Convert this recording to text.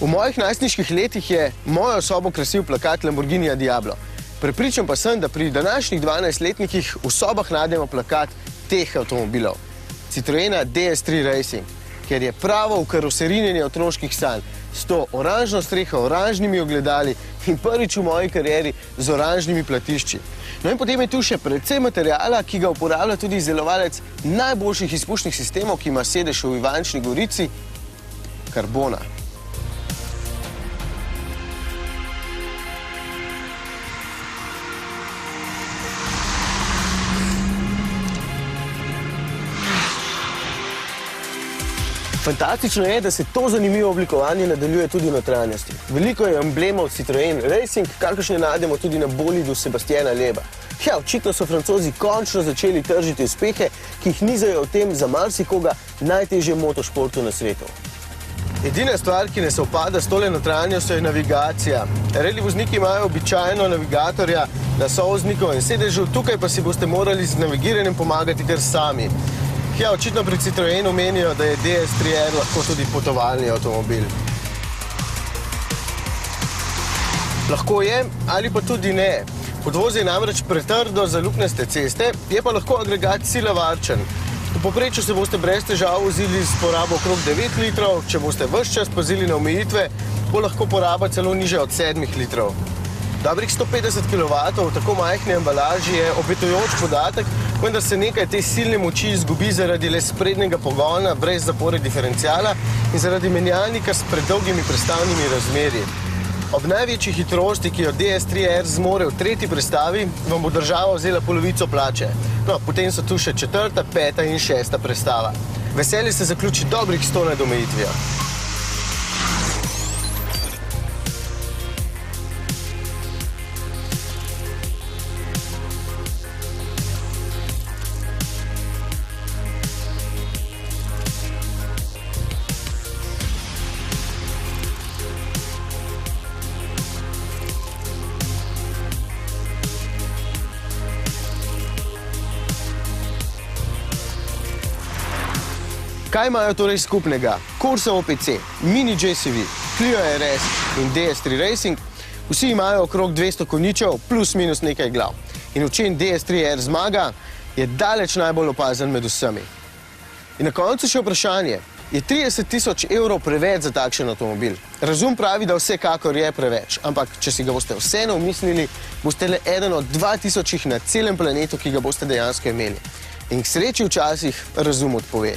V mojih najstniških letih je mojo sobo krasil plakat Lamborghinija Diablo. Prepričan pa sem, da pri današnjih 12-letnikih v sobah najdemo plakat teh avtomobilov. Citroena DS3 Racing, ker je pravo ukaroserinjenje otroških sanj, s to oranžno streho, oranžnimi ogledali in prvič v moji karieri z oranžnimi platišči. No in potem je tu še precej materijala, ki ga uporablja tudi izdelovalec najboljših izpušnih sistemov, ki ima sedež v Ivančni Gorici, karbona. Fantastično je, da se to zanimivo oblikovanje nadaljuje tudi v notranjosti. Veliko je emblemov Citroen Racing, kakršne najdemo tudi na bolidu Sebastiana Loeba. Ja, očitno so Francozi končno začeli tržiti uspehe, ki jih nizajo v tem za marsikoga najtežjem motošportu na svetu. Edina stvar, ki ne sovpada s tole notranjostjo, je navigacija. Reli vozniki imajo običajno navigatorja na sovoznikovem sedežu, tukaj pa si boste morali z navigiranjem pomagati kar sami. Ja, očitno pri Citroenu menijo, da je DS3R lahko tudi potovalni avtomobil. Lahko je, ali pa tudi ne. Podvozje je namreč pretrdo za luknjaste ceste, je pa lahko agregat sila varčen. V povprečju se boste brez težav vozili s porabo okrog 9 litrov, če boste ves čas pazili na omejitve, bo lahko poraba celo nižja od 7 litrov. Dobrih 150 kW v tako majhni embalaži je obetajoč podatek, vendar se nekaj te silne moči izgubi zaradi le sprednjega pogona brez zapore diferenciala in zaradi menjalnika s predolgimi prestavnimi razmerji. Ob največji hitrosti, ki jo DS3R zmore v tretji prestavi, vam bo država vzela polovico plače. No, potem so tu še 4., 5. in 6. prestava. Veselje se zaključi dobrih 100 nad omejitvijo. Kaj imajo torej skupnega? Corsa OPC, Mini JCV, Clio RS in DS3 Racing, vsi imajo okrog 200 konjičev plus minus nekaj glav. In v čem DS3R zmaga, je daleč najbolj opazen med vsemi. In na koncu še vprašanje, je 30 000 evrov preveč za takšen avtomobil? Razum pravi, da vsekakor je preveč, ampak če si ga boste vseeno umislili, boste le eden od 2000 na celem planetu, ki ga boste dejansko imeli. In k sreči včasih razum odpove.